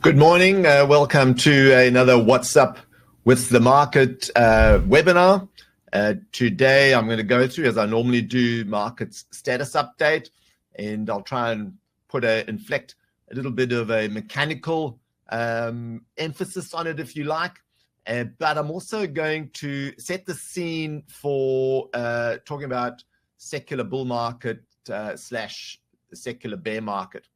Good morning. Welcome to another What's Up with the Market webinar. Today I'm going to go through, as I normally do, markets status update, and I'll try and inflect a little bit of a mechanical emphasis on it, if you like. But I'm also going to set the scene for talking about secular bull market slash secular bear market.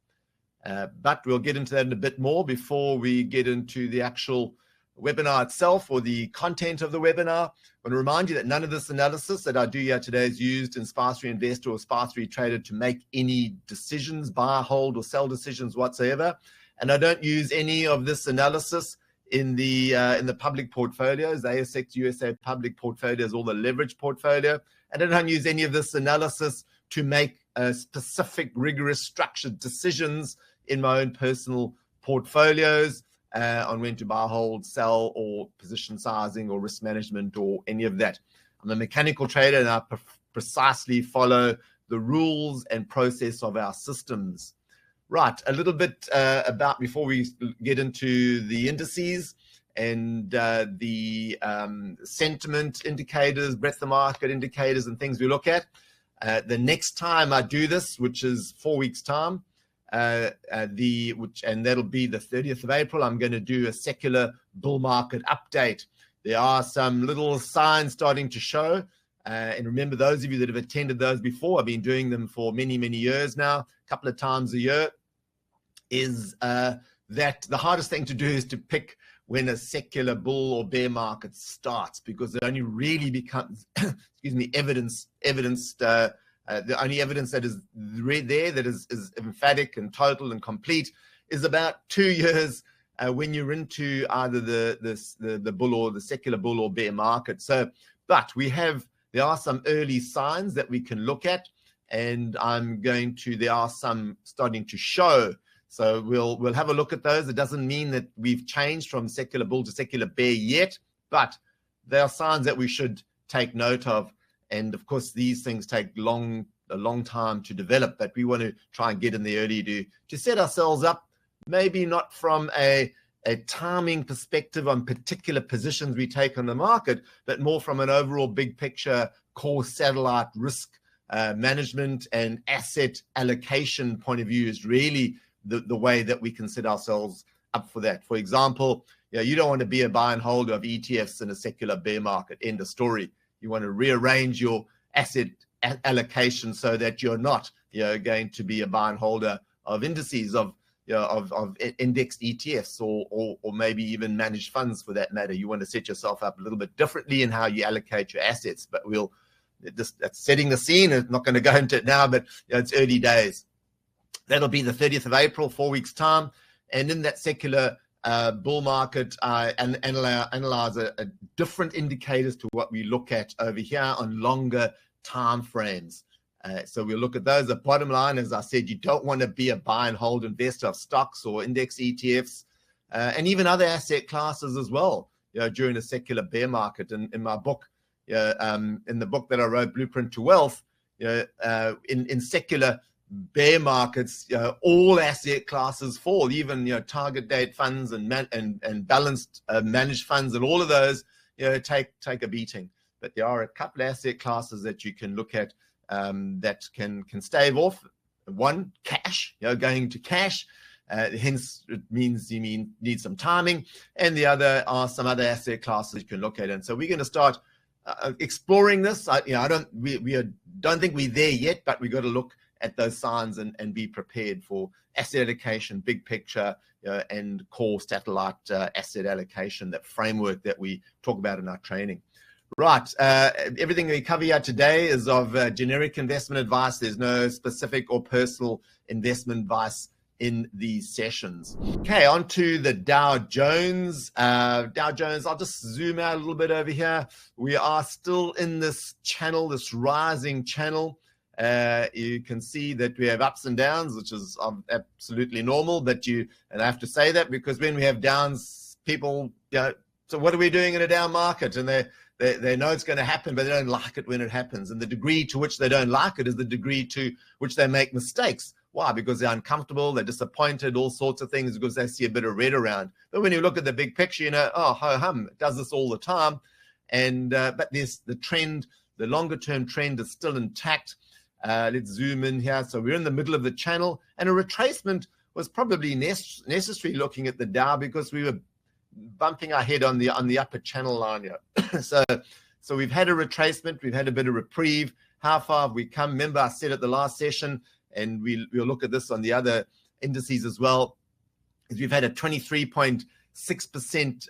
But we'll get into that in a bit more before we get into the actual webinar itself or the content of the webinar. I want to remind you that none of this analysis that I do here today is used in Sparsely Investor or Sparsely Trader to make any decisions, buy, hold, or sell decisions whatsoever. And I don't use any of this analysis in the public portfolios, the ASX USA public portfolios, or the leverage portfolio. And I don't use any of this analysis to make specific, rigorous, structured decisions in my own personal portfolios on when to buy, hold, sell, or position sizing, or risk management, or any of that. I'm a mechanical trader, and I precisely follow the rules and process of our systems. Right, a little bit about before we get into the indices and the sentiment indicators, breadth of market indicators, and things we look at. The next time I do this, which is 4 weeks' time, and that'll be the 30th of April, I'm going to do a secular bull market update. There are some little signs starting to show. And remember, those of you that have attended those before, I've been doing them for many, many years now, a couple of times a year, is that the hardest thing to do is to pick when a secular bull or bear market starts, because it only really becomes, evidenced. The only evidence that is there that is emphatic and total and complete is about 2 years when you're into either the bull or the secular bull or bear market. So, but there are some early signs that we can look at, and there are some starting to show. So we'll have a look at those. It doesn't mean that we've changed from secular bull to secular bear yet, but there are signs that we should take note of. And of course, these things take a long time to develop, but we want to try and get in there early to set ourselves up, maybe not from a timing perspective on particular positions we take on the market, but more from an overall big picture, core satellite risk management and asset allocation point of view is really the way that we can set ourselves up for that. For example, you don't want to be a buy and hold of ETFs in a secular bear market, end of story. You want to rearrange your asset allocation so that you're not going to be a buy and holder of indices, of indexed ETFs, or maybe even managed funds for that matter. You want to set yourself up a little bit differently in how you allocate your assets. But that's setting the scene. I'm not going to go into it now, but it's early days. That'll be the 30th of April, 4 weeks' time. And in that secular bull market, and analyze a different indicators to what we look at over here on longer time frames. So we'll look at those. The bottom line, as I said, you don't want to be a buy and hold investor of stocks or index ETFs, and even other asset classes as well, during a secular bear market. And in my book, in the book that I wrote, Blueprint to Wealth, in secular bear markets, all asset classes fall, even target date funds and balanced managed funds, and all of those take a beating. But there are a couple of asset classes that you can look at that can stave off. One, cash, going to cash, hence it means you need some timing, and the other are some other asset classes you can look at. And so we're going to start exploring this. I don't think we're there yet, but we got to look at those signs and be prepared for asset allocation, big picture, and core satellite asset allocation, that framework that we talk about in our training. Right, everything we cover here today is of generic investment advice. There's no specific or personal investment advice in these sessions. Okay, on to the Dow Jones. Dow Jones, I'll just zoom out a little bit over here. We are still in this channel, this rising channel. You can see that we have ups and downs, which is absolutely normal. But and I have to say that because when we have downs, people, so what are we doing in a down market? And they know it's going to happen, but they don't like it when it happens. And the degree to which they don't like it is the degree to which they make mistakes Why? Because they're uncomfortable, they're disappointed, all sorts of things, because they see a bit of red around. But when you look at the big picture, you know, oh, ho-hum, it does this all the time. And but there's the trend, the longer term trend is still intact. Let's zoom in here. So we're in the middle of the channel, and a retracement was probably necessary looking at the Dow, because we were bumping our head on the upper channel line here. So we've had a retracement, we've had a bit of reprieve. How far have we come? Remember, I said at the last session, and we'll look at this on the other indices as well, is we've had a 23.6%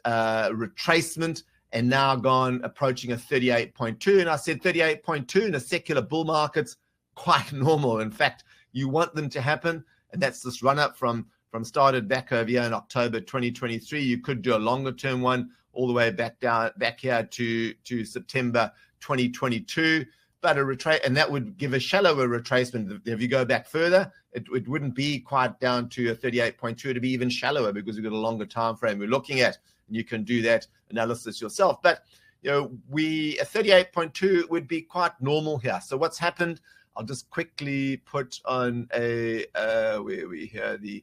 retracement, and now gone approaching a 38.2. And I said 38.2 in a secular bull market's quite normal. In fact, you want them to happen, and that's this run up from started back over here in October 2023. You could do a longer term one all the way back here to September 2022. But and that would give a shallower retracement. If you go back further, it wouldn't be quite down to a 38.2. It'd be even shallower, because we've got a longer time frame we're looking at, and you can do that analysis yourself. But you know, a 38.2 would be quite normal here. So what's happened? I'll just quickly put on a where we here the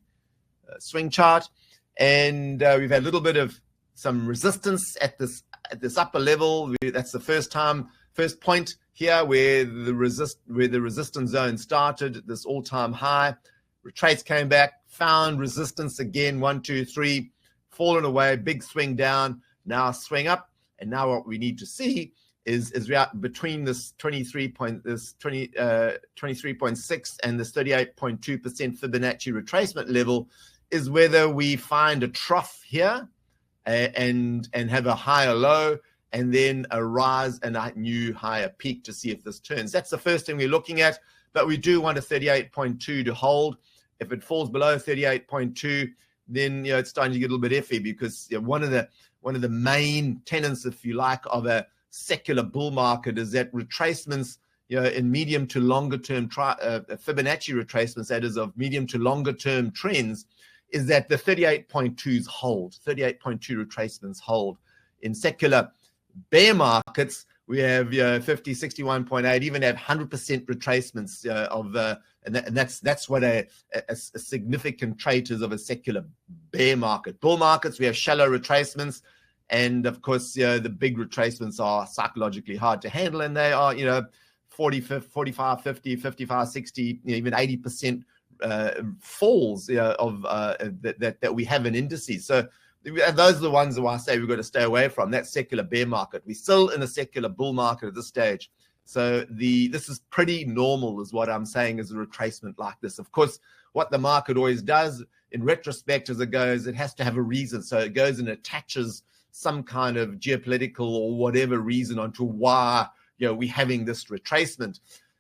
swing chart, and we've had a little bit of some resistance at this upper level. That's the first point here where the resistance zone started, this all-time high. Retrace came back, found resistance again, 1, 2, 3, fallen away, big swing down, now swing up. And now what we need to see is we are between this 23.6 and this 38.2% Fibonacci retracement level, is whether we find a trough here and have a higher low, and then a rise and a new higher peak to see if this turns. That's the first thing we're looking at, but we do want a 38.2 to hold. If it falls below 38.2, then it's starting to get a little bit iffy, because one of the main tenets, if you like, of a secular bull market is that retracements, in medium to longer term Fibonacci retracements, that is of medium to longer term trends, is that the 38.2s hold, 38.2 retracements hold. In secular bear markets, we have 50, 61.8, even have 100% retracements and that's what a significant trait is of a secular bear market. Bull markets, we have shallow retracements, and of course, the big retracements are psychologically hard to handle, and they are 40, 45, 50, 55, 60, even 80% falls that we have in indices. So those are the ones that I say we've got to stay away from. That secular bear market. We're still in a secular bull market at this stage. So this is pretty normal, is what I'm saying, is a retracement like this. Of course, what the market always does in retrospect as it goes, it has to have a reason. So it goes and attaches some kind of geopolitical or whatever reason onto why we're having this retracement.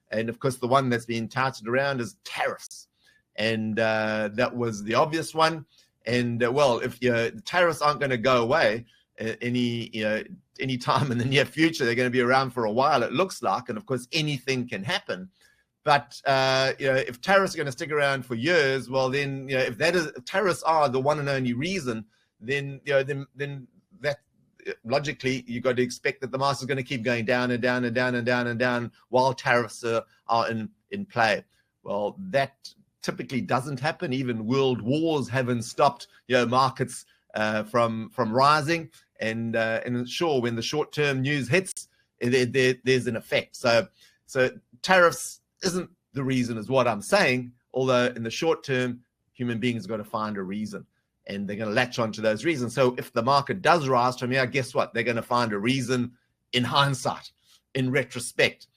And of course, the one that's being touted around is tariffs. And that was the obvious one. And well, if the tariffs aren't going to go away any time in the near future, they're going to be around for a while, it looks like. And of course, anything can happen. But if tariffs are going to stick around for years, well, then if tariffs are the one and only reason, then then that logically you've got to expect that the market is going to keep going down and down and down and down and down while tariffs are in play. Well, that typically doesn't happen. Even world wars haven't stopped markets from rising. And sure, when the short-term news hits, there's an effect. So tariffs isn't the reason, is what I'm saying. Although in the short term, human beings have got to find a reason, and they're going to latch onto those reasons. So if the market does rise from here, guess what? They're going to find a reason in hindsight, in retrospect.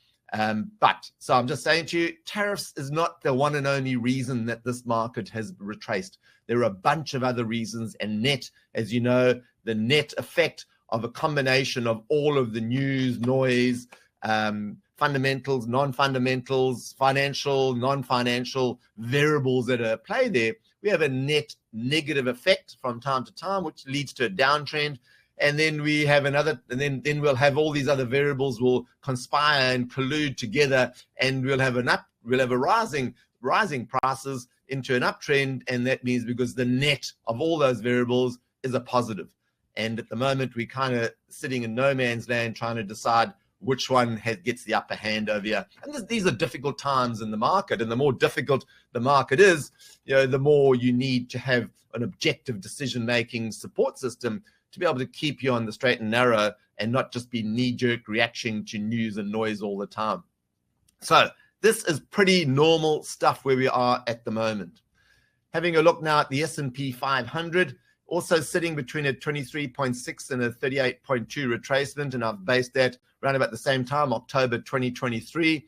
So I'm just saying to you, tariffs is not the one and only reason that this market has retraced. There are a bunch of other reasons, and net, as you know, the net effect of a combination of all of the news, noise, fundamentals, non-fundamentals, financial, non-financial variables that are at play there, we have a net negative effect from time to time, which leads to a downtrend. And then we have another, and then we'll have all these other variables will conspire and collude together, and we'll have a rising prices into an uptrend, and that means because the net of all those variables is a positive. And at the moment, we're kind of sitting in no man's land trying to decide which one gets the upper hand over here. And these are difficult times in the market, and the more difficult the market is, the more you need to have an objective decision-making support system to be able to keep you on the straight and narrow and not just be knee-jerk reaction to news and noise all the time. So this is pretty normal stuff where we are at the moment. Having a look now at the S&P 500, also sitting between a 23.6 and a 38.2 retracement, and I've based that around about the same time, October 2023.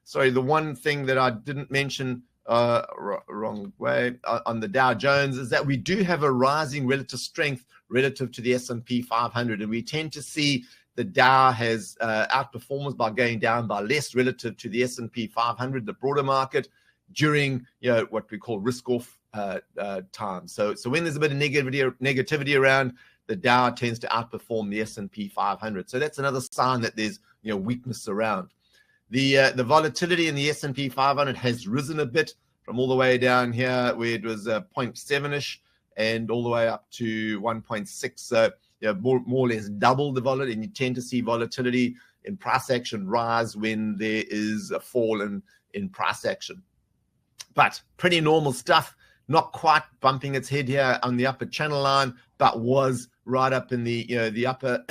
Sorry, the one thing that I didn't mention, wrong way, on the Dow Jones is that we do have a rising relative strength relative to the S&P 500, and we tend to see the Dow has outperformed by going down by less relative to the S&P 500, the broader market, during what we call risk-off time. So when there's a bit of negativity around, the Dow tends to outperform the S&P 500. So that's another sign that there's weakness around. The volatility in the S&P 500 has risen a bit from all the way down here where it was 0.7ish and all the way up to 1.6. So more or less double the volatility, and you tend to see volatility in price action rise when there is a fall in price action. But pretty normal stuff, not quite bumping its head here on the upper channel line, but was right up in the upper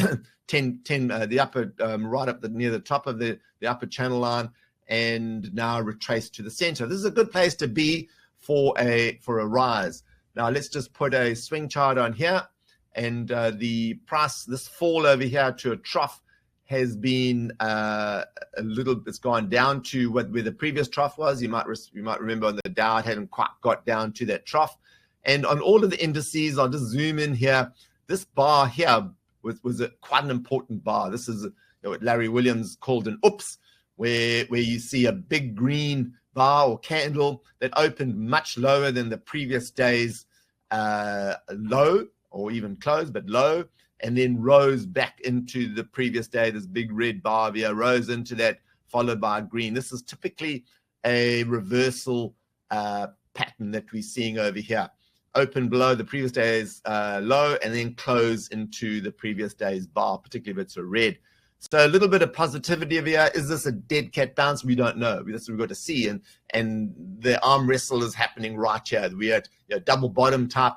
10 the upper right up near the top of the upper channel line, and now retraced to the center. This is a good place to be for a rise. Now let's just put a swing chart on here, and the price, this fall over here to a trough, has been it's gone down to where the previous trough was. You might remember on the Dow it hadn't quite got down to that trough. And on all of the indices, I'll just zoom in here. This bar here was quite an important bar. This is what Larry Williams called an oops, where you see a big green bar or candle that opened much lower than the previous day's low, or even close, but low, and then rose back into the previous day. This big red bar here rose into that, followed by green. This is typically a reversal pattern that we're seeing over here. Open below the previous day's low, and then close into the previous day's bar, particularly if it's a red. So a little bit of positivity over here. Is this a dead cat bounce? We don't know. That's what we've got to see. And the arm wrestle is happening right here. We had double bottom type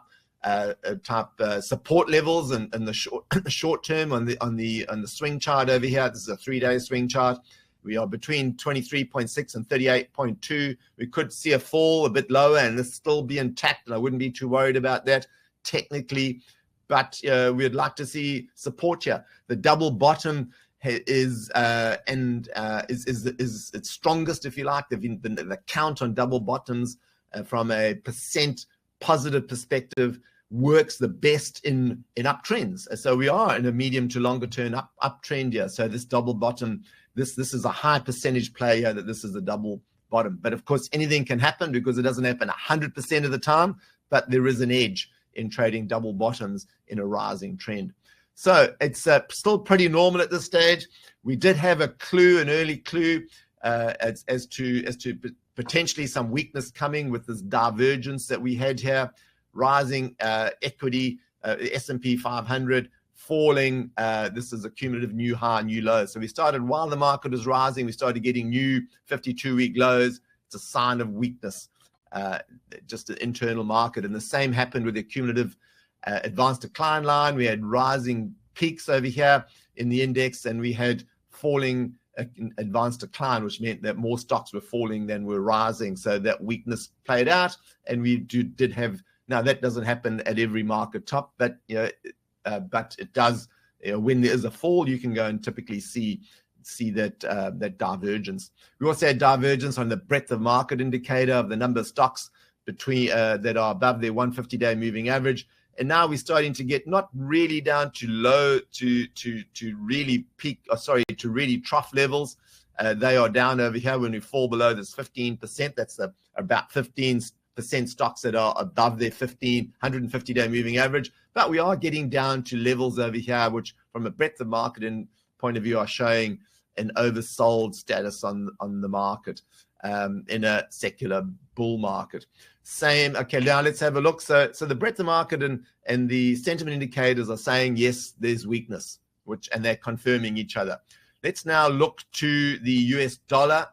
support levels in the short term on the swing chart over here. This is a 3-day swing chart. We are between 23.6 and 38.2. We could see a fall a bit lower and this still be intact, and I wouldn't be too worried about that technically. But we'd like to see support here. The double bottom is its strongest, if you like. The count on double bottoms from a percent positive perspective works the best in uptrends. So we are in a medium to longer term uptrend here. So this double bottom, this is a high percentage play here that this is a double bottom. But of course, anything can happen because it doesn't happen 100% of the time, but there is an edge in trading double bottoms in a rising trend. So it's still pretty normal at this stage. We did have a clue, an early clue as to potentially some weakness coming with this divergence that we had here. Rising equity, S&P 500, falling. This is a cumulative new high, new low. So we started, while the market was rising, we started getting new 52-week lows. It's a sign of weakness, just an internal market. And the same happened with the cumulative advanced decline line. We had rising peaks over here in the index, and we had falling advanced decline, which meant that more stocks were falling than were rising. So that weakness played out, and we did have. Now that doesn't happen at every market top, but but it does. When there is a fall, you can go and typically see that divergence. We also had divergence on the breadth of market indicator of the number of stocks between that are above their 150-day moving average. And now we're starting to get not really down to low to really peak, to really trough levels. They are down over here when we fall below this 15%. That's about 15% stocks that are above their 150-day moving average. But we are getting down to levels over here, which from a breadth of market and point of view are showing an oversold status on the market in a secular bull market. Same. Okay, now let's have a look. So the breadth of market and the sentiment indicators are saying, yes, there's weakness, and they're confirming each other. Let's now look to the US dollar.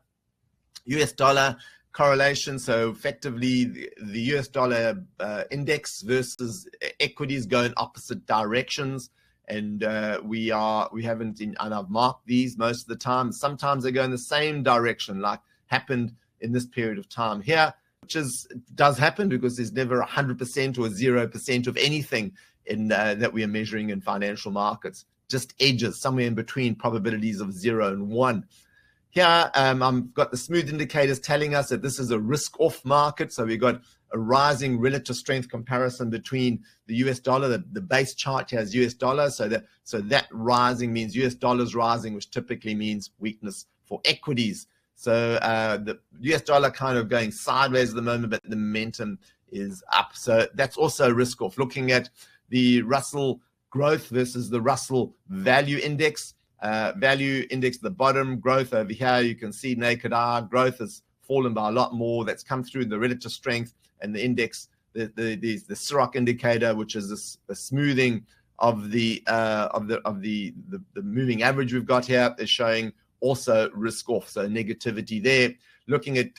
US dollar correlation, so effectively the US dollar index versus equities go in opposite directions, and we haven't, and I've marked these most of the time. Sometimes they go in the same direction, like happened in this period of time here, which does happen because there's never 100% or 0% of anything in that we are measuring in financial markets. Just edges somewhere in between probabilities of 0 and 1. Here, I've got the smooth indicators telling us that this is a risk-off market. So we've got a rising relative strength comparison between the US dollar. The base chart here is US dollar. So that rising means US dollars rising, which typically means weakness for equities. So the US dollar kind of going sideways at the moment, but the momentum is up. So that's also risk-off. Looking at the Russell growth versus the Russell value index. Value index at the bottom, growth over here. You can see naked eye growth has fallen by a lot more. That's come through the relative strength, and the index, the CIROC indicator, which is the smoothing of the moving average we've got here, is showing also risk off, so negativity there. Looking at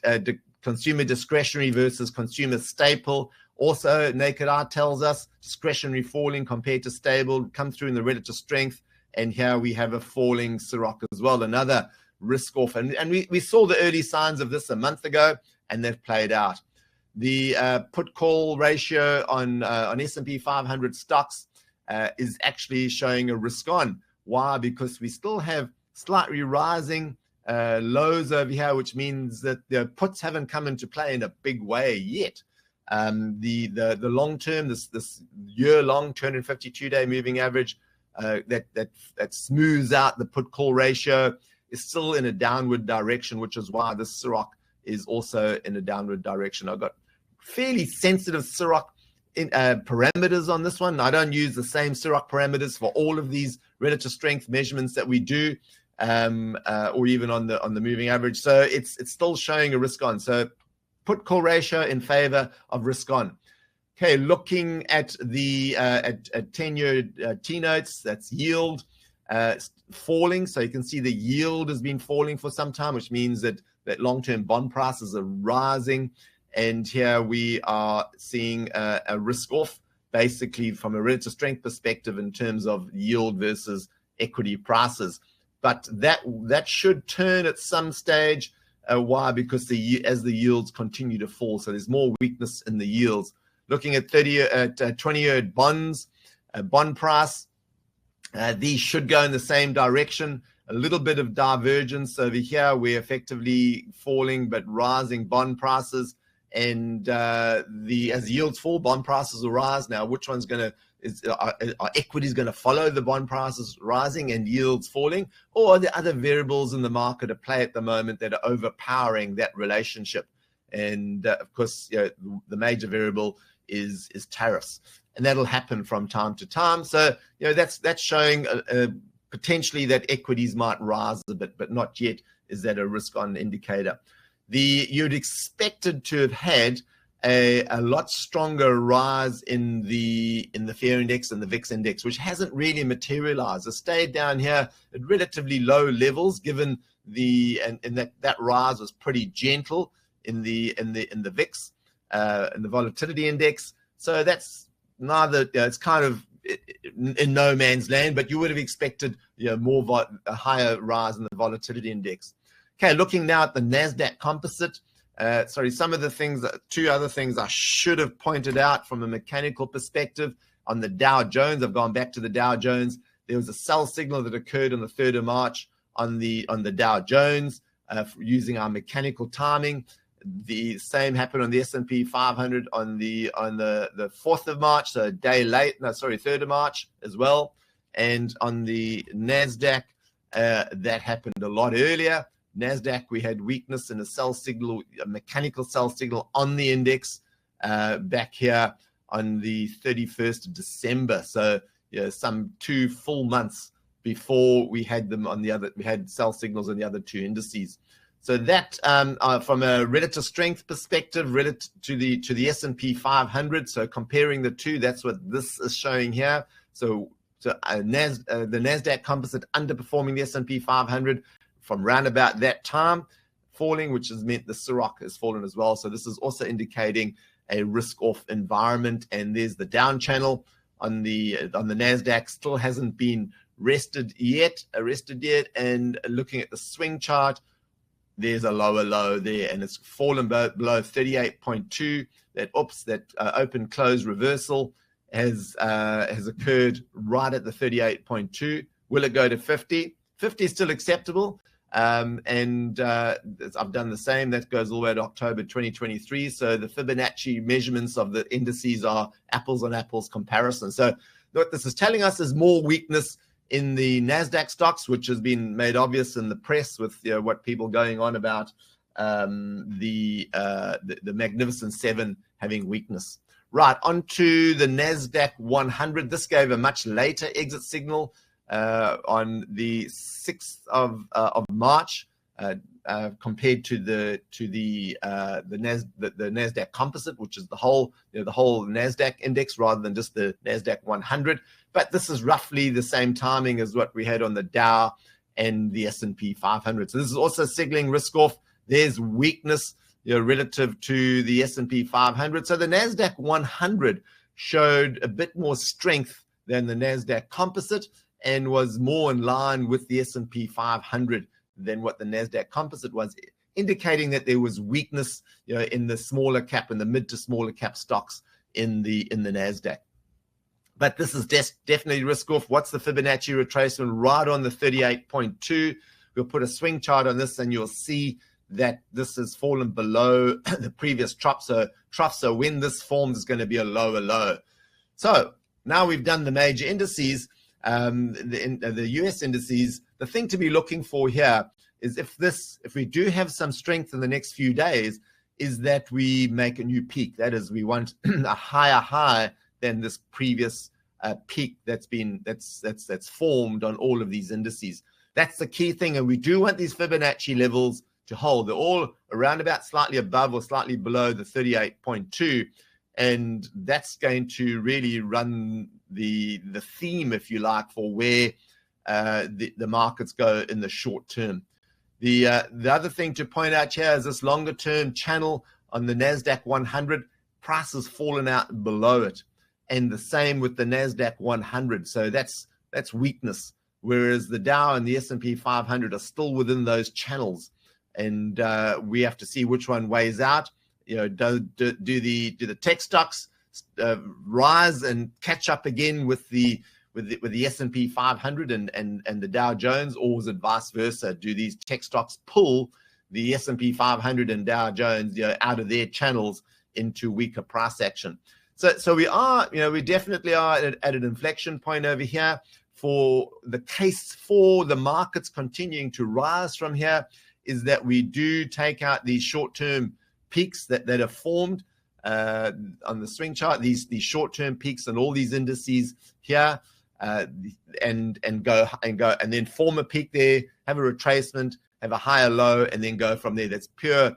consumer discretionary versus consumer staple. Also, naked eye tells us discretionary falling compared to stable, come through in the relative strength. And here we have a falling CIROC as well, another risk off. And we saw the early signs of this a month ago, and they've played out. The put-call ratio on S&P 500 stocks is actually showing a risk on. Why? Because we still have slightly rising lows over here, which means that the puts haven't come into play in a big way yet. The long term, this year-long 252-day moving average, that smooths out the put-call ratio, is still in a downward direction, which is why the CIROC is also in a downward direction. I've got fairly sensitive CIROC parameters on this one. I don't use the same CIROC parameters for all of these relative strength measurements that we do, or even on the moving average. So it's still showing a risk on. So put-call ratio in favor of risk on. Okay, looking at the at 10-year T-notes, that's yield falling. So you can see the yield has been falling for some time, which means that long-term bond prices are rising. And here we are seeing a risk-off, basically from a relative strength perspective in terms of yield versus equity prices. But that should turn at some stage. Why? Because as the yields continue to fall, so there's more weakness in the yields. Looking at 20-year bonds, bond price, these should go in the same direction. A little bit of divergence over here. We're effectively falling but rising bond prices, and as yields fall, bond prices will rise. Now, which one's are equities going to follow the bond prices rising and yields falling, or are there other variables in the market at play at the moment that are overpowering that relationship? And of course, the major variable is tariffs, and that'll happen from time to time. So that's showing potentially that equities might rise a bit, but not yet is that a risk on indicator. You'd expected to have had a lot stronger rise in the fear index and the VIX index, which hasn't really materialized. It stayed down here at relatively low levels, given that rise was pretty gentle in the VIX and the volatility index. So that's neither, it's kind of in no man's land, but you would have expected a higher rise in the volatility index. Okay, looking now at the NASDAQ Composite. Some of the things, two other things I should have pointed out from a mechanical perspective on the Dow Jones. I've gone back to the Dow Jones. There was a sell signal that occurred on the 3rd of March on the Dow Jones using our mechanical timing. The same happened on the S&P 500 on the 4th of March, so a day late. 3rd of March as well. And on the NASDAQ, that happened a lot earlier. NASDAQ, we had weakness in a mechanical sell signal on the index back here on the 31st of December. So some 2 full months before we had them on we had sell signals on the other 2 indices. So that from a relative strength perspective, relative to the S&P 500. So comparing the two, that's what this is showing here. So So the NASDAQ Composite underperforming the S&P 500 from round about that time, falling, which has meant the Ciroc has fallen as well. So this is also indicating a risk-off environment. And there's the down channel on the NASDAQ, still hasn't been arrested yet. And looking at the swing chart, there's a lower low there, and it's fallen below 38.2. That open close reversal has occurred right at the 38.2. Will it go to 50? 50 is still acceptable. I've done the same. That goes all the way to October 2023. So the Fibonacci measurements of the indices are apples on apples comparison. So what this is telling us is more weakness in the NASDAQ stocks, which has been made obvious in the press with what people going on about the Magnificent Seven having weakness. Right, onto the NASDAQ 100. This gave a much later exit signal on the 6th of March compared to the NASDAQ Composite, which is the whole NASDAQ index rather than just the NASDAQ 100. But this is roughly the same timing as what we had on the Dow and the S&P 500. So this is also signaling risk off. There's weakness relative to the S&P 500. So the NASDAQ 100 showed a bit more strength than the NASDAQ Composite and was more in line with the S&P 500 than what the NASDAQ Composite was, indicating that there was weakness in the smaller cap and the mid to smaller cap stocks in the NASDAQ. But this is definitely risk off. What's the Fibonacci retracement? Right on the 38.2. We'll put a swing chart on this and you'll see that this has fallen below the previous trough. So when this forms, is going to be a lower low. So now we've done the major indices, the US indices. The thing to be looking for here is if we do have some strength in the next few days, is that we make a new peak. That is, we want a higher high than this previous peak that's formed on all of these indices. That's the key thing, and we do want these Fibonacci levels to hold. They're all around about slightly above or slightly below the 38.2, and that's going to really run the theme, if you like, for where the markets go in the short term. The other thing to point out here is this longer term channel on the NASDAQ 100. Price has fallen out below it, and the same with the NASDAQ 100. So that's weakness, whereas the Dow and the S&P 500 are still within those channels. And we have to see which one weighs out. Do the tech stocks rise and catch up again with the S&P 500 and the Dow Jones, or is it vice versa? Do these tech stocks pull the S&P 500 and Dow Jones out of their channels into weaker price action? So we definitely are at an inflection point over here. For the case for the markets continuing to rise from here is that we do take out these short-term peaks that are formed on the swing chart, these short-term peaks and all these indices here, and go and then form a peak there, have a retracement, have a higher low, and then go from there. That's pure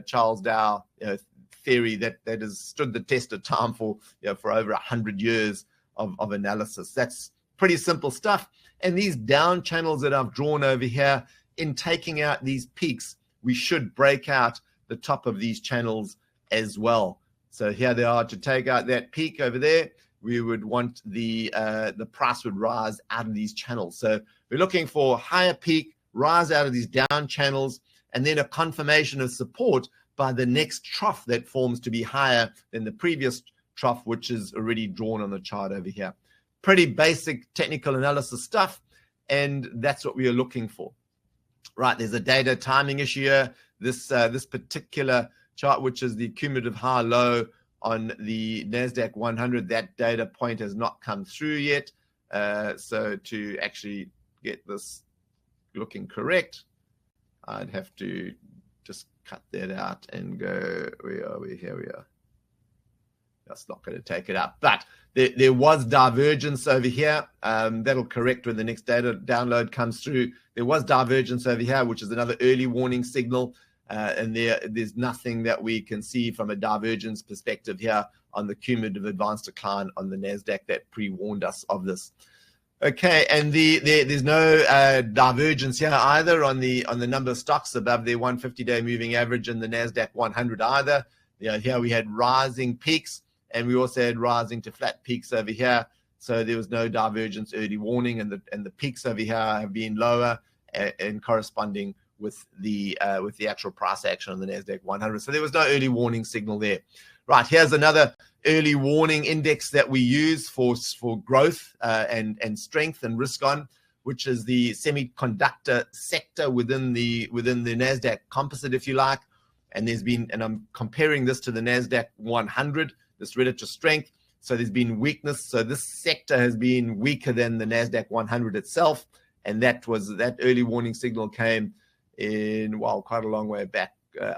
Charles Dow theory that has stood the test of time for over 100 years of analysis. That's pretty simple stuff. And these down channels that I've drawn over here, in taking out these peaks, we should break out the top of these channels as well. So here they are. To take out that peak over there, we would want the price would rise out of these channels. So we're looking for a higher peak, rise out of these down channels, and then a confirmation of support by the next trough that forms to be higher than the previous trough, which is already drawn on the chart over here. Pretty basic technical analysis stuff, and that's what we are looking for. Right, there's a data timing issue here. This particular chart, which is the cumulative high-low on the NASDAQ 100, that data point has not come through yet. So to actually get this looking correct, I'd have to just cut that out and go, where are we? Here we are. That's not going to take it up. But there was divergence over here. That'll correct when the next data download comes through. There was divergence over here, which is another early warning signal. And there's nothing that we can see from a divergence perspective here on the cumulative advanced decline on the NASDAQ that pre-warned us of this. Okay, and there's no divergence here either on the number of stocks above their 150-day moving average in the NASDAQ 100 either. Here we had rising peaks, and we also had rising to flat peaks over here. So there was no divergence early warning, and the peaks over here have been lower and corresponding with the actual price action on the NASDAQ 100. So there was no early warning signal there. Right, here's another early warning index that we use for growth and strength and risk on, which is the semiconductor sector within the NASDAQ composite, if you like. And I'm comparing this to the NASDAQ 100, this relative strength. So there's been weakness. So this sector has been weaker than the NASDAQ 100 itself. And that early warning signal came in, quite a long way back,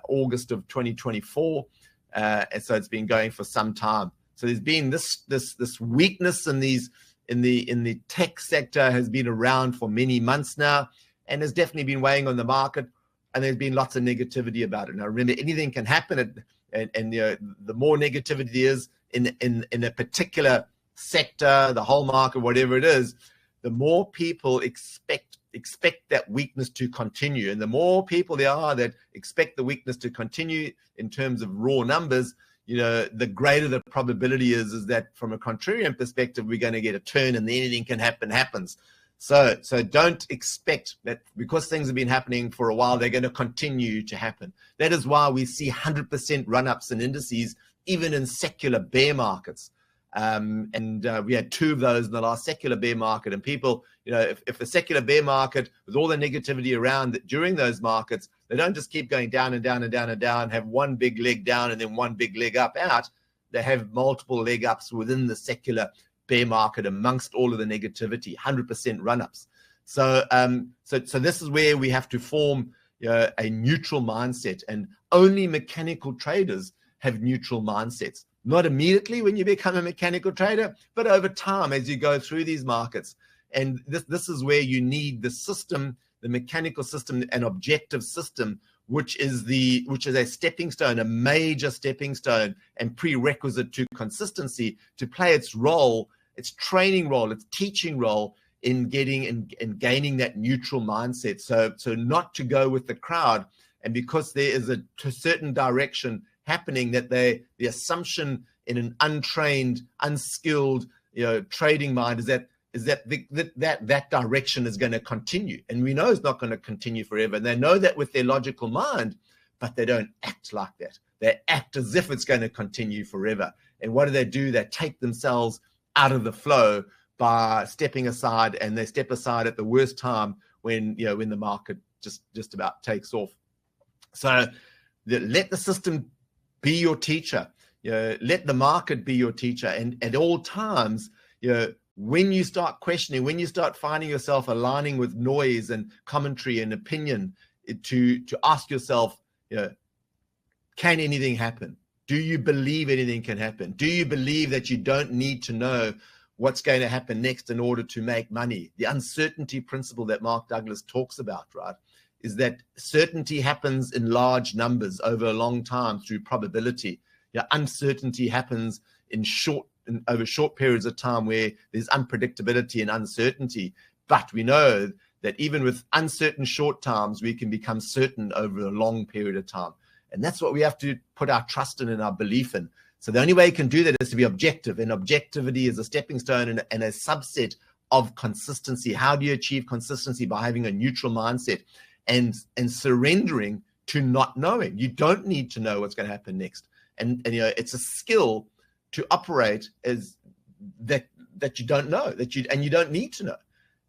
August of 2024. And so it's been going for some time. So there's been this weakness in the tech sector has been around for many months now, and has definitely been weighing on the market. And there's been lots of negativity about it. Now remember, anything can happen, and the more negativity there is in a particular sector, the whole market, whatever it is, the more people expect that weakness to continue. And the more people there are that expect the weakness to continue in terms of raw numbers, the greater the probability is that from a contrarian perspective, we're going to get a turn and anything can happens. So don't expect that because things have been happening for a while, they're going to continue to happen. That is why we see 100% run-ups in indices, even in secular bear markets. We had two of those in the last secular bear market. And people, if the secular bear market, with all the negativity around during those markets, they don't just keep going down and down and down and down, have one big leg down and then one big leg up out. They have multiple leg ups within the secular bear market amongst all of the negativity, 100% run-ups. So this is where we have to form a neutral mindset, and only mechanical traders have neutral mindsets. Not immediately when you become a mechanical trader, but over time as you go through these markets. And this is where you need the system, the mechanical system, an objective system, which is a stepping stone, a major stepping stone and prerequisite to consistency to play its role, its training role, its teaching role in getting and gaining that neutral mindset. So not to go with the crowd. And because there is a certain direction happening, that the assumption in an untrained, unskilled, trading mind is that direction is going to continue, and we know it's not going to continue forever. And they know that with their logical mind, but they don't act like that. They act as if it's going to continue forever. And what do? They take themselves out of the flow by stepping aside, and they step aside at the worst time when the market just about takes off. So let the system be your teacher. Let the market be your teacher. And at all times, when you start questioning, when you start finding yourself aligning with noise and commentary and opinion, to ask yourself, can anything happen? Do you believe anything can happen? Do you believe that you don't need to know what's going to happen next in order to make money? The uncertainty principle that Mark Douglas talks about, right, is that certainty happens in large numbers over a long time through probability. Uncertainty happens over short periods of time where there's unpredictability and uncertainty. But we know that even with uncertain short times, we can become certain over a long period of time. And that's what we have to put our trust in and our belief in. So the only way you can do that is to be objective. And objectivity is a stepping stone and a subset of consistency. How do you achieve consistency? By having a neutral mindset and surrendering to not knowing. You don't need to know what's going to happen next. And it's a skill to operate as that you don't know, and you don't need to know.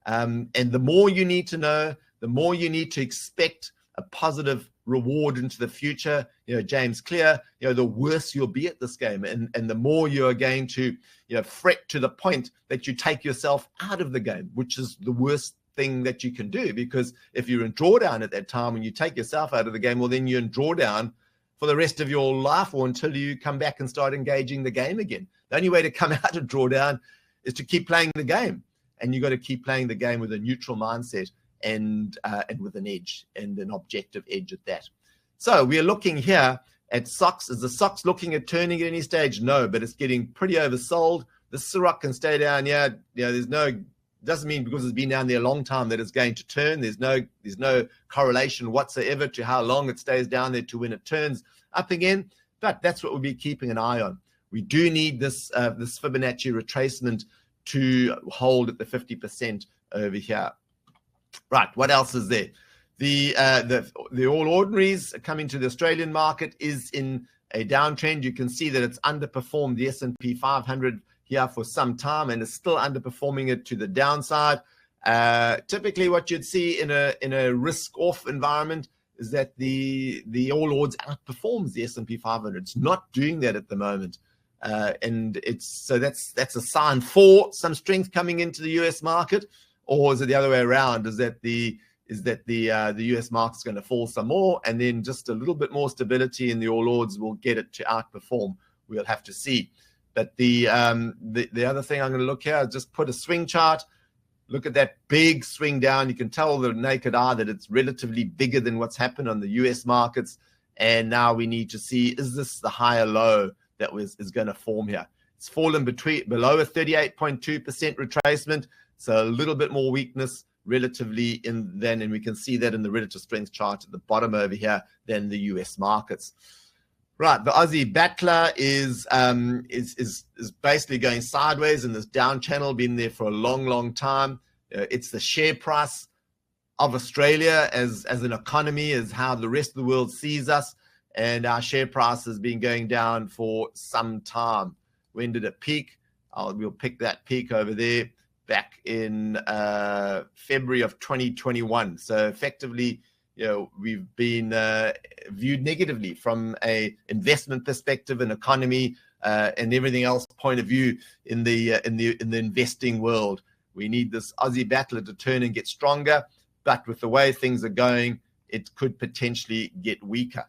And the more you need to know, the more you need to expect a positive reward into the future. James Clear, the worse you'll be at this game, and the more you're going to fret to the point that you take yourself out of the game, which is the worst thing that you can do. Because if you're in drawdown at that time and you take yourself out of the game, well, then you're in drawdown for the rest of your life, or until you come back and start engaging the game again. The only way to come out of drawdown is to keep playing the game. And you got to keep playing the game with a neutral mindset and with an edge, and an objective edge at that. So we are looking here at SOX. Is the SOX looking at turning at any stage? No, but it's getting pretty oversold. The Ciroc can stay down here. There's no doesn't mean because it's been down there a long time that it's going to turn. There's no correlation whatsoever to how long it stays down there to when it turns up again. But that's what we'll be keeping an eye on. We do need this Fibonacci retracement to hold at the 50% over here. Right, what else is there? The All Ordinaries coming to the Australian market is in a downtrend. You can see that it's underperformed the S&P 500 here for some time and is still underperforming it to the downside. Typically what you'd see in a risk-off environment is that the All Ords outperforms the S&P 500. It's not doing that at the moment. And that's a sign for some strength coming into the US market, or is it the other way around? Is that the US market's going to fall some more, and then just a little bit more stability in the All Ords will get it to outperform? We'll have to see. But the other thing I'm going to look here is just put a swing chart. Look at that big swing down. You can tell the naked eye that it's relatively bigger than what's happened on the US markets. And now we need to see, is this the higher low that is going to form here? It's fallen below a 38.2% retracement. So a little bit more weakness relatively and we can see that in the relative strength chart at the bottom over here than the US markets. Right, the Aussie battler is basically going sideways in this down channel, been there for a long time. It's the share price of Australia as an economy, is how the rest of the world sees us, and our share price has been going down for some time. When did it peak? We'll pick that peak over there back in February of 2021. So effectively, we've been viewed negatively from a investment perspective, an economy, and everything else point of view in the investing world. We need this Aussie battler to turn and get stronger, but with the way things are going, it could potentially get weaker.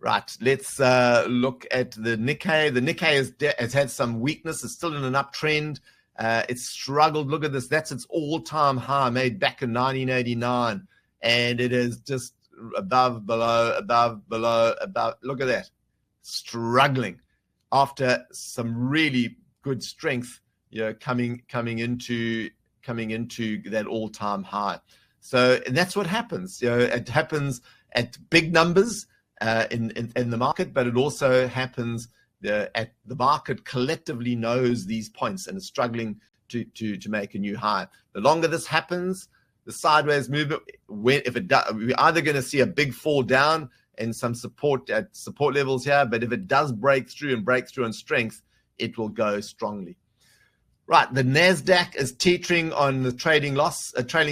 Right, let's look at the Nikkei. The Nikkei has had some weakness. It's still in an uptrend. It's struggled. Look at this. That's its all-time high made back in 1989. And it is just above, below. Look at that. Struggling after some really good strength, coming into that all-time high. So and that's what happens. It happens at big numbers in the market, but it also happens at the market collectively knows these points and is struggling to make a new high. The longer this happens, the sideways movement, if it does, we're either going to see a big fall down and some support at support levels here, but if it does break through on strength, it will go strongly. Right, the NASDAQ is teetering on the trailing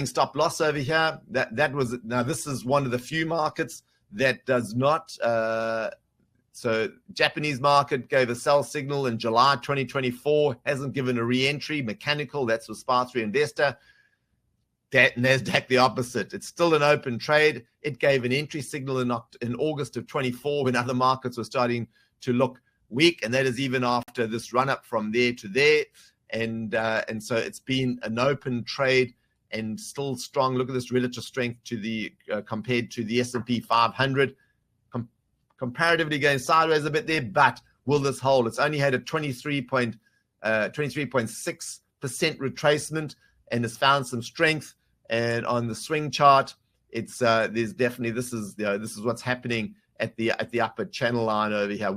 stop loss over here. Now this is one of the few markets that does not. So Japanese market gave a sell signal in July 2024, hasn't given a re-entry, mechanical, that's with SPA3 investor. That NASDAQ the opposite. It's still an open trade. It gave an entry signal in August of 24 when other markets were starting to look weak, and that is even after this run up from there to there. And so it's been an open trade and still strong. Look at this relative strength to the compared to the S&P 500. Comparatively going sideways a bit there, but will this hold? It's only had a 23.6% retracement and has found some strength. And on the swing chart, it's there's definitely this is what's happening at the upper channel line over here.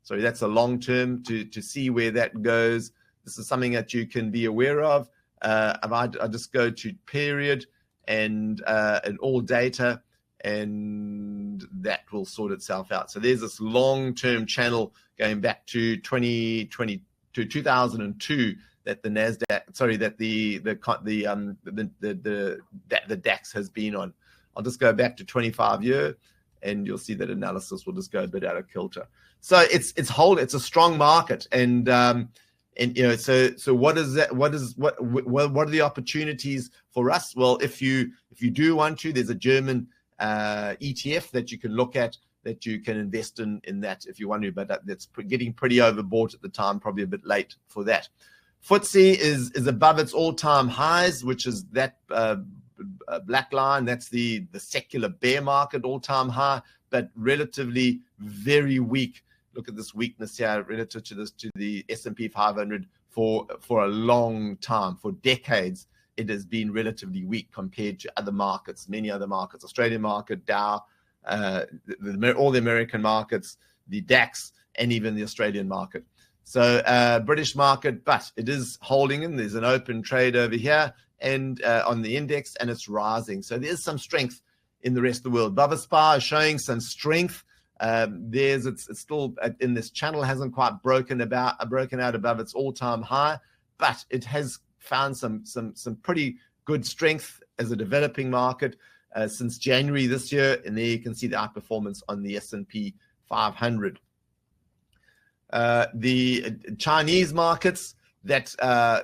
Sorry, that's a long term to see where that goes. This is something that you can be aware of. I just go to period and all data, and that will sort itself out. So there's this long-term channel going back to 2002 that the NASDAQ, the DAX has been on. I'll just go back to 25-year, and you'll see that analysis will just go a bit out of kilter. So it's a strong market, and so what is that? What are the opportunities for us? Well, if you do want to, there's a German ETF that you can look at, that you can invest in that if you want to, but that's getting pretty overbought at the time, probably a bit late for that. FTSE is above its all-time highs, which is that black line. That's the secular bear market all-time high, but relatively very weak. Look at this weakness here relative to the S&P 500 for a long time, for decades. It has been relatively weak compared to other markets, many other markets, Australian market, Dow, all the American markets, the DAX, and even the Australian market. So British market, but it is holding in. There's an open trade over here and on the index, and it's rising. So there's some strength in the rest of the world. BOVESPA is showing some strength. It's still in this channel, hasn't quite broken out above its all-time high, but it has found some pretty good strength as a developing market since January this year, and there you can see the outperformance on the S&P 500. The Chinese markets, that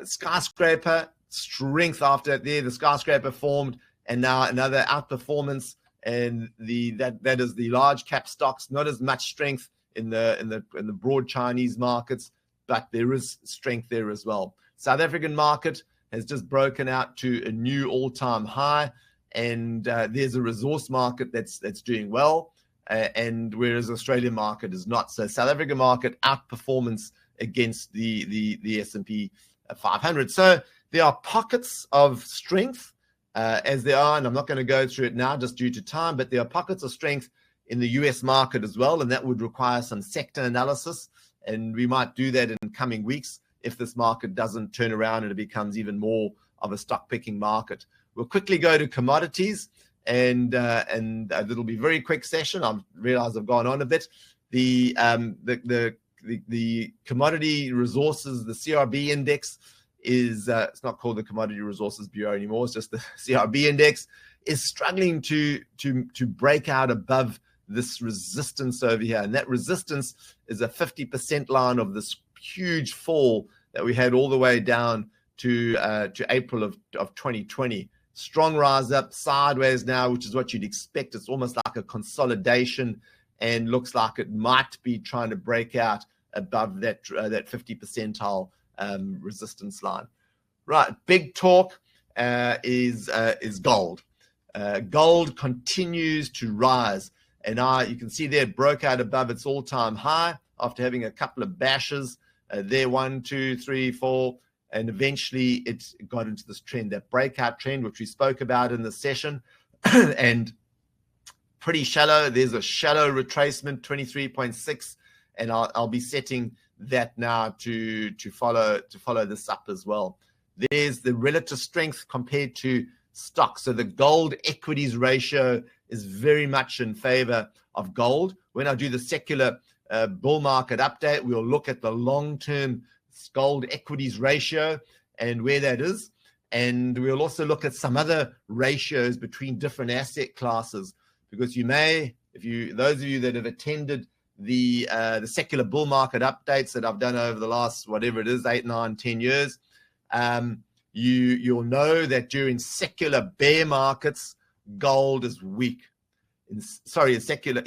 skyscraper strength after there, the skyscraper formed, and now another outperformance, and that is the large cap stocks. Not as much strength in the broad Chinese markets, but there is strength there as well. South African market has just broken out to a new all-time high, and there's a resource market that's doing well, and whereas Australian market is not. So South African market outperformance against the S&P 500. So there are pockets of strength as there are, and I'm not going to go through it now just due to time, but there are pockets of strength in the US market as well, and that would require some sector analysis, and we might do that in coming weeks if this market doesn't turn around and it becomes even more of a stock picking market. We'll quickly go to commodities, and it'll be a very quick session. I realize I've gone on a bit. The commodity resources, the CRB index is it's not called the Commodity Resources Bureau anymore. It's just the CRB index is struggling to break out above this resistance over here, and that resistance is a 50% line of this huge fall that we had all the way down to April of 2020. Strong rise up sideways now, which is what you'd expect. It's almost like a consolidation, and looks like it might be trying to break out above that 50 percentile resistance line. Right, big talk is gold. Gold continues to rise, and you can see there it broke out above its all-time high after having a couple of bashes there, 1, 2, 3, 4, and eventually it got into this trend, that breakout trend, which we spoke about in the session, and pretty shallow. There's a shallow retracement, 23.6, and I'll be setting that now to follow this up as well. There's the relative strength compared to stocks. So the gold equities ratio is very much in favor of gold. When I do the secular bull market update, we'll look at the long-term gold equities ratio and where that is. And we'll also look at some other ratios between different asset classes, because you may, those of you that have attended the secular bull market updates that I've done over the last, whatever it is, 8, 9, 10 years, you'll know that during secular bear markets, gold is weak. In secular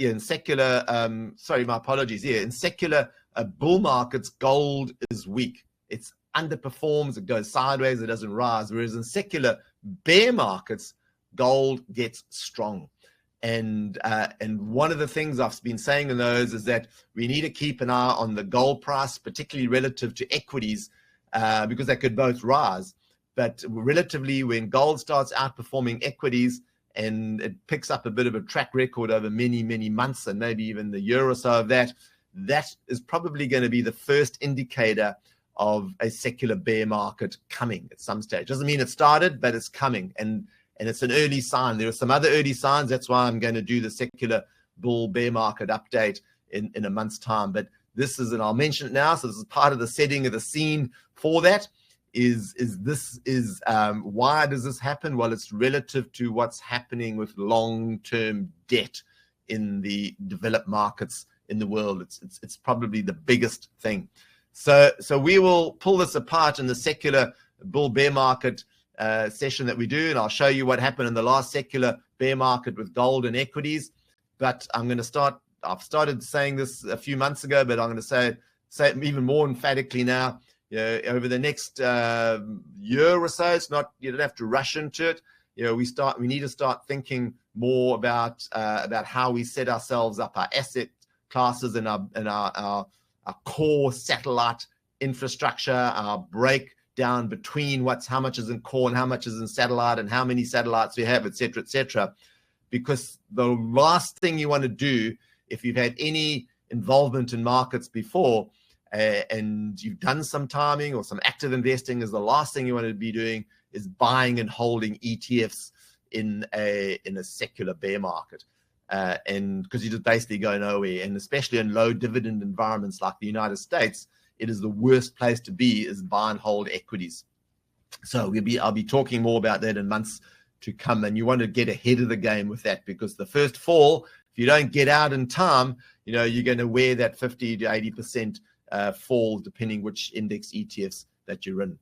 bull markets, gold is weak. It underperforms, it goes sideways, it doesn't rise. Whereas in secular bear markets, gold gets strong. And one of the things I've been saying in those is that we need to keep an eye on the gold price, particularly relative to equities, because they could both rise. But relatively, when gold starts outperforming equities and it picks up a bit of a track record over many, many months and maybe even the year or so of that, that is probably going to be the first indicator of a secular bear market coming at some stage. Doesn't mean it started, but it's coming. And it's an early sign. There are some other early signs. That's why I'm going to do the secular bull bear market update in a month's time. But this is, and I'll mention it now, so this is part of the setting of the scene for that. Why does this happen? Well, it's relative to what's happening with long-term debt in the developed markets in the world. It's probably the biggest thing. So we will pull this apart in the secular bull bear market session that we do, and I'll show you what happened in the last secular bear market with gold and equities. But I'm going to start. I've started saying this a few months ago, but I'm going to say it even more emphatically now. Over the next year or so, it's not, you don't have to rush into it. We need to start thinking more about how we set ourselves up, our asset classes and our core satellite infrastructure, our breakdown between how much is in core and how much is in satellite and how many satellites we have, et cetera, because the last thing you want to do if you've had any involvement in markets before and you've done some timing or some active investing, is the last thing you want to be doing is buying and holding ETFs in a secular bear market. And because you just basically go nowhere, and especially in low dividend environments like the United States, it is the worst place to be, is buy and hold equities. So I'll be talking more about that in months to come, and you want to get ahead of the game with that, because the first fall, if you don't get out in time, you're going to wear that 50 to 80% fall, depending which index ETFs that you're in.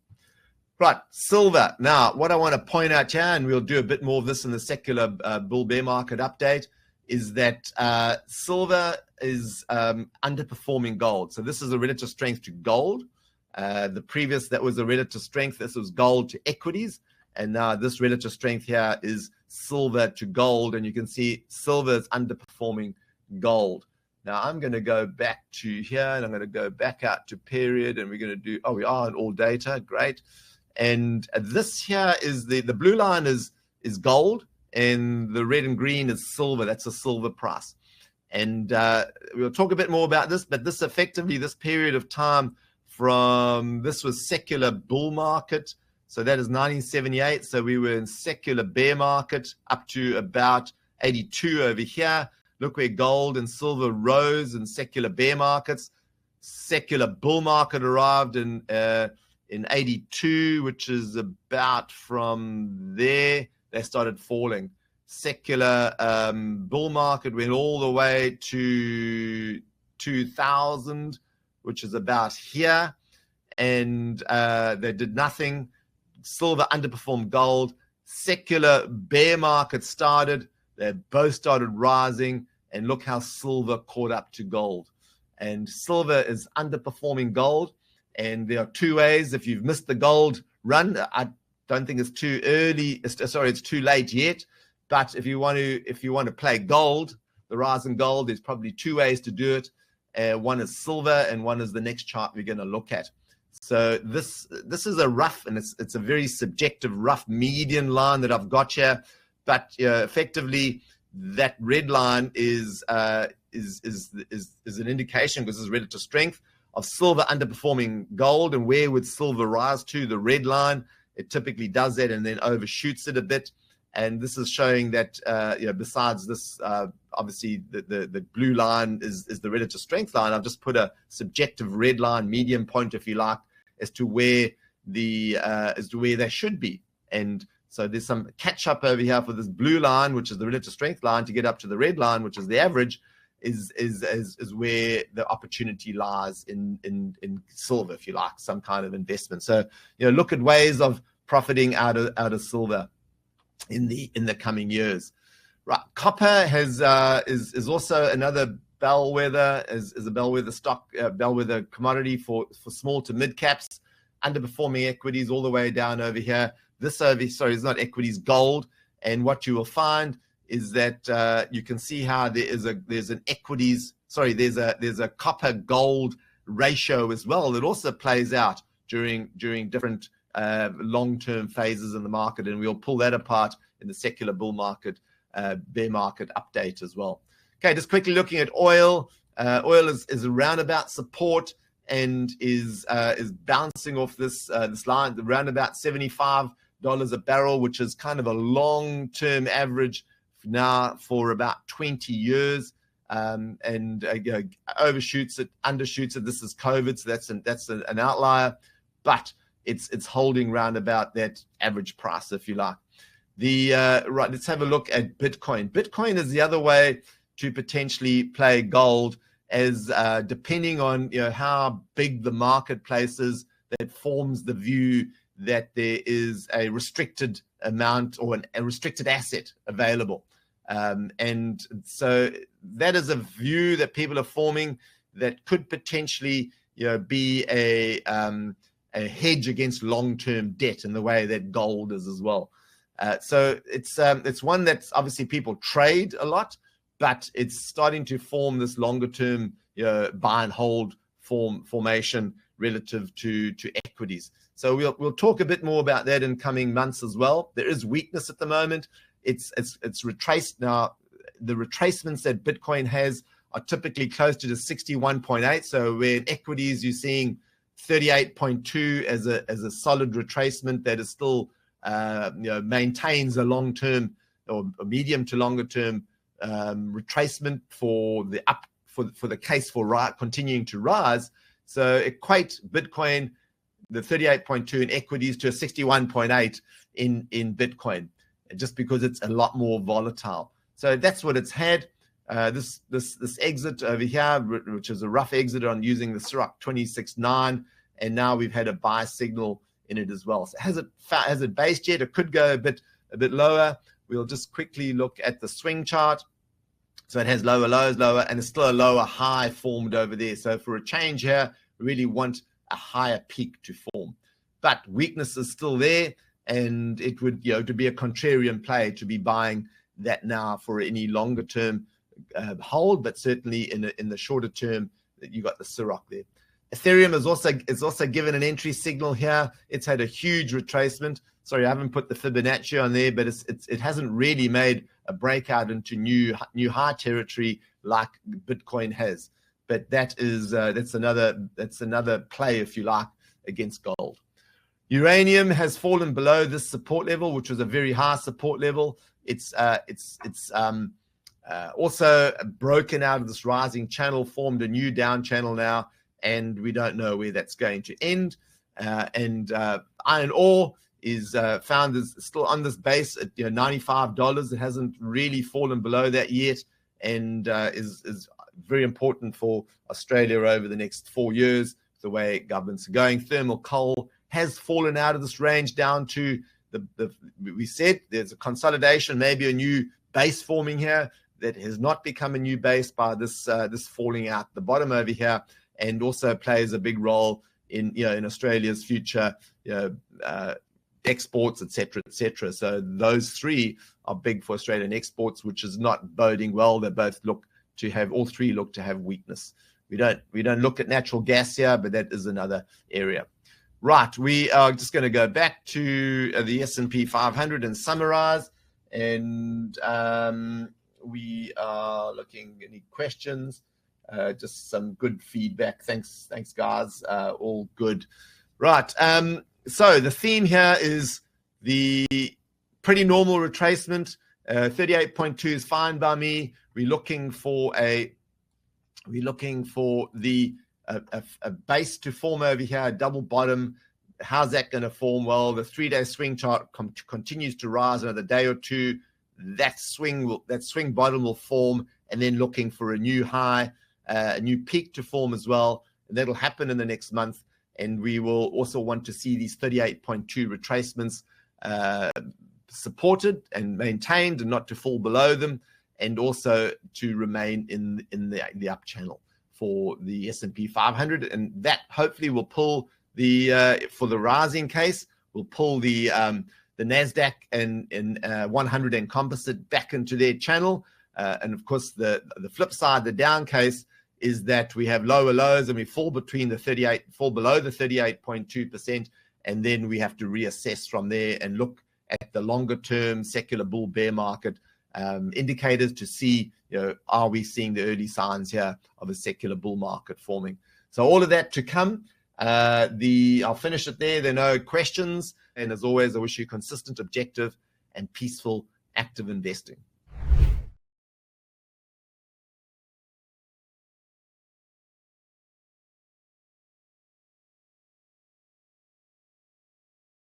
Right, silver. Now, what I want to point out here, and we'll do a bit more of this in the secular bull bear market update, is that silver is underperforming gold. So this is a relative strength to gold. The previous, that was a relative strength. This was gold to equities. And now this relative strength here is silver to gold. And you can see silver is underperforming gold. Now I'm going to go back to here, and I'm going to go back out to period, and we're going to do, we are in all data. Great. And this here is the blue line is gold, and the red and green is silver. That's a silver price. And we'll talk a bit more about this, but this effectively, this period of time this was secular bull market. So that is 1978. So we were in secular bear market up to about 82 over here. Look where gold and silver rose in secular bear markets. Secular bull market arrived in 82, which is about from there. They started falling. Secular bull market went all the way to 2000, which is about here. And they did nothing. Silver underperformed gold. Secular bear market started. They both started rising. And look how silver caught up to gold. And silver is underperforming gold. And there are two ways. If you've missed the gold run, I don't think it's too early. It's too late yet. But if you want to play gold, the rise in gold, there's probably two ways to do it. One is silver, and one is the next chart we're going to look at. So this is a rough, and it's a very subjective rough median line that I've got here. But effectively, that red line is an indication, because it's relative strength of silver underperforming gold. And where would silver rise to? The red line. It typically does that and then overshoots it a bit. And this is showing that besides this, obviously the blue line is the relative strength line. I've just put a subjective red line, medium point, if you like, as to where they should be. And so there's some catch up over here for this blue line, which is the relative strength line, to get up to the red line, which is the average, is where the opportunity lies in silver, if you like, some kind of investment. So look at ways of profiting out of silver in the coming years. Right, copper is also another bellwether, is a bellwether stock, bellwether commodity for small to mid caps, underperforming equities all the way down over here. This is not equities, gold. And what you will find is that you can see how there's a copper gold ratio as well that also plays out during different long-term phases in the market, and we'll pull that apart in the secular bull market, bear market update as well. Okay, just quickly looking at oil. Oil is around about support and is bouncing off this line around about $75 a barrel, which is kind of a long-term average now for about 20 years, and overshoots it, undershoots it. This is COVID, so that's an outlier, but it's holding round about that average price, if you like. Right, let's have a look at Bitcoin. Bitcoin is the other way to potentially play gold, as depending on how big the marketplace is, that forms the view that there is a restricted amount or a restricted asset available. And so that is a view that people are forming that could potentially be a hedge against long-term debt in the way that gold is as well. So it's one that's obviously people trade a lot, but it's starting to form this longer-term buy and hold formation relative to equities. So we'll talk a bit more about that in coming months as well. There is weakness at the moment. It's retraced now. The retracements that Bitcoin has are typically close to the 61.8. So where in equities you're seeing 38.2 as a solid retracement that is still maintains a long-term or a medium to longer term retracement for the case for continuing to rise. So equate Bitcoin, the 38.2 in equities, to a 61.8 in Bitcoin, just because it's a lot more volatile. So that's what it's had. This exit over here, which is a rough exit on using the Ciroc 26.9, and now we've had a buy signal in it as well. So has it based yet? It could go a bit lower. We'll just quickly look at the swing chart. So it has lower lows, lower, and it's still a lower high formed over there. So for a change here, we really want a higher peak to form. But weakness is still there, and it would, to be a contrarian play to be buying that now for any longer term hold, but certainly in the shorter term, that you got the Ciroc there. Ethereum is also given an entry signal here. It's had a huge retracement. Sorry, I haven't put the Fibonacci on there, but it hasn't really made a breakout into new high territory like Bitcoin has. But that's another play, if you like, against gold. Uranium has fallen below this support level, which was a very high support level. It's also broken out of this rising channel, formed a new down channel now, and we don't know where that's going to end. Iron ore is found as still on this base at $95. It hasn't really fallen below that yet, and is very important for Australia over the next 4 years, the way governments are going. Thermal coal has fallen out of this range down to we said there's a consolidation, maybe a new base forming here that has not become a new base by this falling out the bottom over here, and also plays a big role in Australia's future exports, etc., etc. So those three are big for Australian exports, which is not boding well. They both all three look to have weakness. We don't look at natural gas here, but that is another area. Right, we are just going to go back to the S&P 500 and summarize, and we are looking at any questions. Just some good feedback. Thanks guys. All good. Right. So the theme here is the pretty normal retracement. 38.2 is fine by me. We're looking for a base to form over here, a double bottom. How's that going to form? Well, the 3-day swing chart continues to rise another day or two. That swing bottom will form, and then looking for a new high, a new peak to form as well. And that'll happen in the next month. And we will also want to see these 38.2 retracements supported and maintained, and not to fall below them, and also to remain in the up channel for the S&P 500. And that hopefully will pull for the rising case, will pull the NASDAQ and 100 and Composite back into their channel. And of course, the flip side, the down case, is that we have lower lows and we fall below the 38.2%, and then we have to reassess from there and look at the longer term secular bull bear market indicators to see, are we seeing the early signs here of a secular bull market forming? So all of that to come. I'll finish it there. There are no questions, and as always, I wish you consistent, objective, and peaceful, active investing.